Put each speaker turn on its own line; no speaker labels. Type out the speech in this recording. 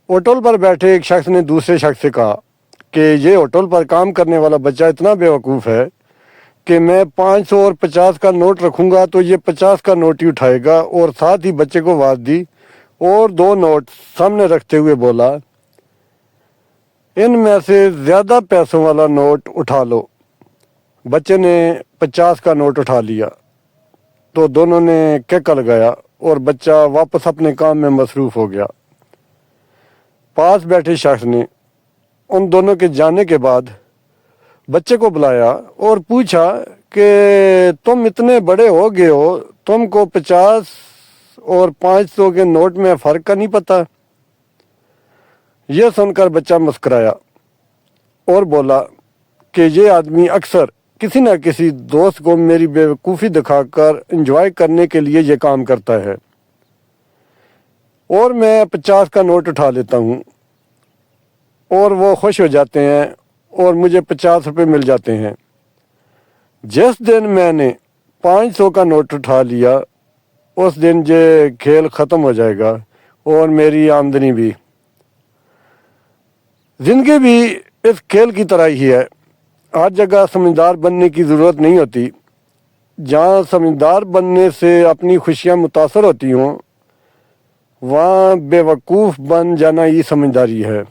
Hotel پر بیٹھے ایک شخص نے دوسرے شخص سے کہا کہ یہ ہوٹل پر کام کرنے والا بچہ اتنا بیوقوف ہے کہ میں 500 اور 50 کا نوٹ رکھوں گا تو یہ 50 کا نوٹ ہی اٹھائے گا، اور ساتھ ہی بچے کو آواز دی اور 2 نوٹ سامنے رکھتے ہوئے بولا، ان میں سے زیادہ پیسوں والا نوٹ اٹھا لو۔ بچے نے 50 کا نوٹ اٹھا لیا تو دونوں نے کیکا لگایا اور بچہ واپس اپنے کام میں مصروف ہو گیا۔ پاس بیٹھے شخص نے ان دونوں کے جانے کے بعد بچے کو بلایا اور پوچھا کہ تم اتنے بڑے ہو گئے ہو، تم کو 50 اور 500 کے نوٹ میں فرق کا نہیں پتہ؟ یہ سن کر بچہ مسکرایا اور بولا کہ یہ آدمی اکثر کسی نہ کسی دوست کو میری بیوقوفی دکھا کر انجوائے کرنے کے لیے یہ کام کرتا ہے، اور میں 50 کا نوٹ اٹھا لیتا ہوں اور وہ خوش ہو جاتے ہیں اور مجھے 50 روپے مل جاتے ہیں۔ جس دن میں نے 500 کا نوٹ اٹھا لیا اس دن یہ کھیل ختم ہو جائے گا اور میری آمدنی بھی۔ زندگی بھی اس کھیل کی طرح ہی ہے، ہر جگہ سمجھدار بننے کی ضرورت نہیں ہوتی، جہاں سمجھدار بننے سے اپنی خوشیاں متاثر ہوتی ہوں وہاں بے وقوف بن جانا ہی سمجھداری ہے۔